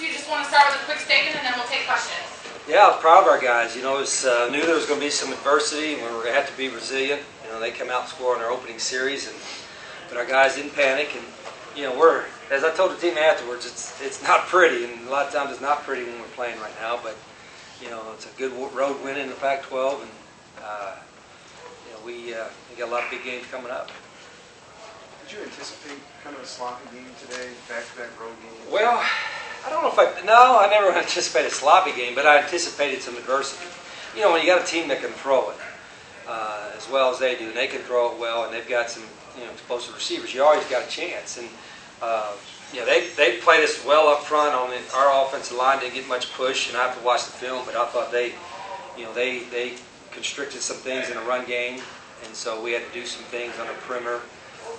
if you just want to start with a quick statement and then we'll take questions. Yeah, I was proud of our guys. You know, knew there was going to be some adversity and we were going to have to be resilient. You know, they come out and score in their opening series, but our guys didn't panic. And you know, as I told the team afterwards, it's not pretty, and a lot of times it's not pretty when we're playing right now. But you know, it's a good road win in the Pac-12, and you know, we got a lot of big games coming up. Did you anticipate kind of a sloppy game today, back-to-back road games? Well, I don't know if I never anticipated a sloppy game, but I anticipated some adversity. You know, when you got a team that can throw it as well as they do, and they can throw it well, and they've got some explosive receivers, you always got a chance. And you know, they played us well up front on our offensive line. Didn't get much push, and I have to watch the film, but I thought they constricted some things in a run game, and so we had to do some things on the perimeter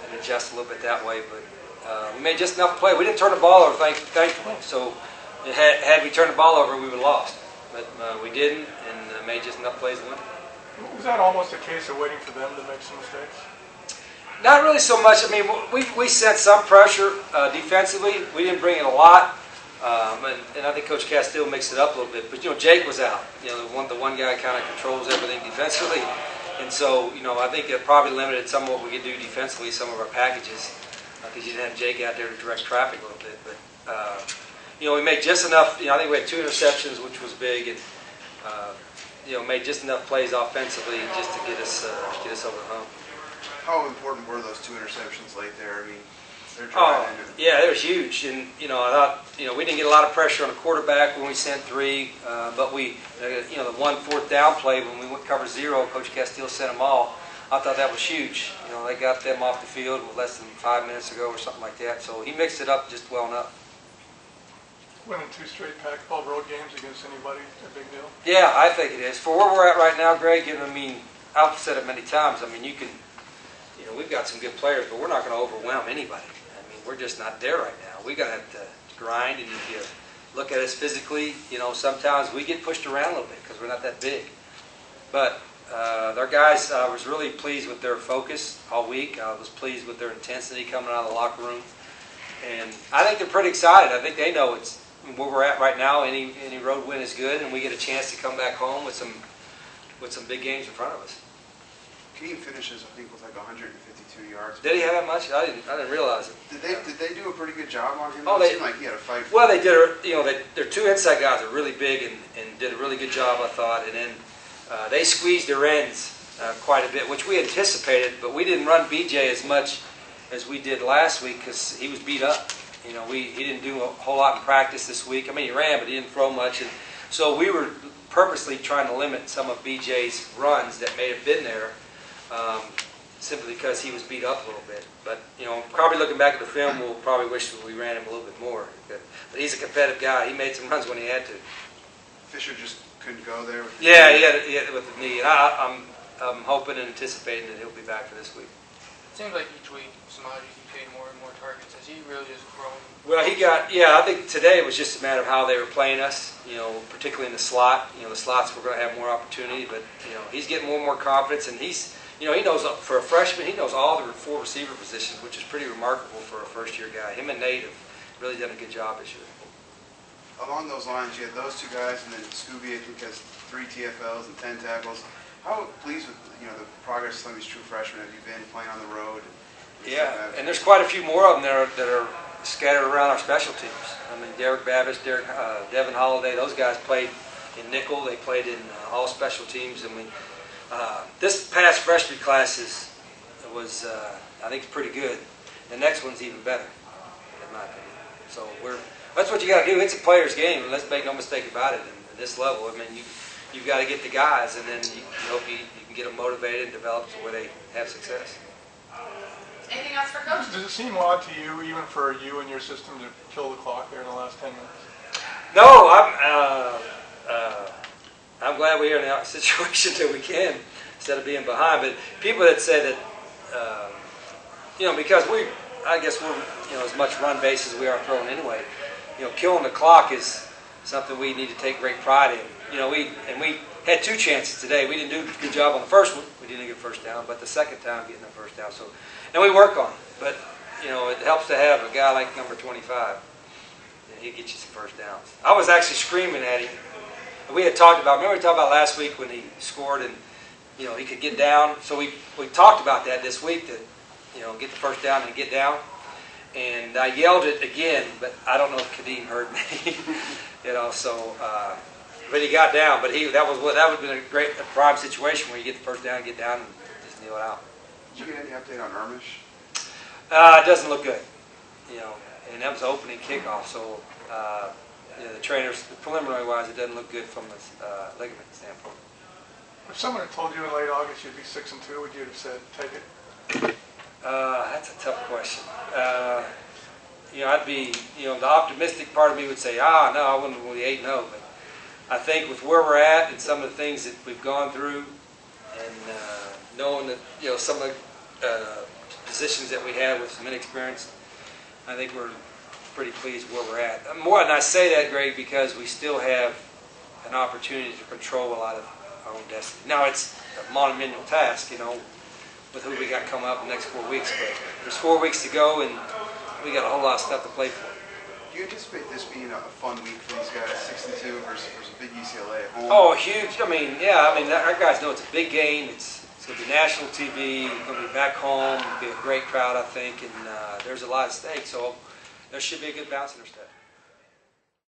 and adjust a little bit that way. But we made just enough play. We didn't turn the ball over, thankfully. So had we turned the ball over, we would have lost. But we didn't, and made just enough plays to win. Was that almost a case of waiting for them to make some mistakes? Not really so much. I mean, we sent some pressure defensively. We didn't bring in a lot, and I think Coach Castile mixed it up a little bit. But you know, Jake was out. You know, the one guy kind of controls everything defensively, and so you know, I think it probably limited some of what we could do defensively, some of our packages, because you didn't have Jake out there to direct traffic a little bit. But you know, we made just enough. You know, I think we had 2 interceptions, which was big, and you know, made just enough plays offensively just to get us over the hump. How important were those 2 interceptions late there? I mean, they're driving into it. Yeah, they were huge, and you know, I thought we didn't get a lot of pressure on the quarterback when we sent 3, but we, you know, the 1 4th down play when we went cover 0, Coach Castile sent them all. I thought that was huge. You know, they got them off the field with less than 5 minutes ago or something like that. So he mixed it up just well enough. Winning 2 straight Pac-12 road games against anybody, a big deal? Yeah, I think it is. For where we're at right now, Greg, and I mean, I've said it many times. I mean, you know, we've got some good players, but we're not going to overwhelm anybody. I mean, we're just not there right now. We're going to have to grind, and if you look at us physically, you know, sometimes we get pushed around a little bit because we're not that big. But our guys, I was really pleased with their focus all week. I was pleased with their intensity coming out of the locker room. And I think they're pretty excited. I think they know it's where we're at right now. Any road win is good, and we get a chance to come back home with some big games in front of us. Keem finishes, I think, with like 152 yards. Did he have that much? I didn't realize it. Did they do a pretty good job on him? Oh, it seemed like he had a fight. Well, they did. You know, their 2 inside guys are really big and did a really good job, I thought. And then they squeezed their ends quite a bit, which we anticipated. But we didn't run BJ as much as we did last week because he was beat up. You know, he didn't do a whole lot in practice this week. I mean, he ran, but he didn't throw much. And so we were purposely trying to limit some of BJ's runs that may have been there. Simply because he was beat up a little bit. But, you know, probably looking back at the film, we'll probably wish that we ran him a little bit more. But he's a competitive guy. He made some runs when he had to. Fisher just couldn't go there? With the yeah, he had it with the knee. And I'm hoping and anticipating that he'll be back for this week. It seems like each week Samaje became more and more targets. Has he really just grown? Well, I think today it was just a matter of how they were playing us, you know, particularly in the slot. You know, the slots were going to have more opportunity, but, you know, he's getting more and more confidence, and you know, he knows, for a freshman, he knows all the 4 receiver positions, which is pretty remarkable for a first-year guy. Him and Nate have really done a good job this year. Along those lines, you had those 2 guys, and then Scooby, I think, has 3 TFLs and 10 tackles. How pleased with the progress of some of these true freshmen have you been playing on the road? Yeah, and there's quite a few more of them that are scattered around our special teams. I mean, Derek Babbage, Devin Holiday, those guys played in nickel. They played in all special teams. I mean, this past freshman class was I think, pretty good. The next one's even better, in my opinion. So that's what you got to do. It's a player's game, and let's make no mistake about it. At this level, I mean, you've got to get the guys, and then you hope you can get them motivated and develop to where they have success. Anything else for Coach? Does it seem odd to you, even for you and your system, to kill the clock there in the last 10 minutes? No, I'm glad we're in a situation that we can instead of being behind. But people that say that, because I guess we're as much run base as we are throwing anyway. Killing the clock is something we need to take great pride in. We had 2 chances today. We didn't do a good job on the first one. We didn't get first down, but the second time getting the first down. And we work on it. But it helps to have a guy like number 25. and he'd get you some first downs. I was actually screaming at him. We had talked about, remember we talked about last week when he scored and, you know, he could get down. So we talked about that this week, to, you know, get the first down and get down. And I yelled it again, but I don't know if Kadeem heard me. You know, so, but he got down. But that would have been a prime situation where you get the first down, get down, and just kneel it out. Did you get any update on Ermish? It doesn't look good, you know, and that was the opening kickoff. So, you know, the trainers, preliminary wise, it doesn't look good from a ligament standpoint. If someone had told you in late August you'd be 6-2, would you have said, take it? That's a tough question. You know, I'd be, you know, the optimistic part of me would say, no, I wouldn't be 8-0. But I think with where we're at and some of the things that we've gone through, and knowing that, you know, some of the positions that we have with some inexperience, I think we're pretty pleased where we're at. More, and I say that, Greg, because we still have an opportunity to control a lot of our own destiny. Now, it's a monumental task, you know, with who we got coming up in the next 4 weeks, but there's 4 weeks to go, and we got a whole lot of stuff to play for. Do you anticipate this being a fun week for these guys, 6-2 versus big UCLA at home? Oh, huge. I mean, yeah, I mean, our guys know it's a big game. It's going to be national TV. It's going to be back home. It'll be a great crowd, I think, and there's a lot at stake, so there should be a good bounce in their step.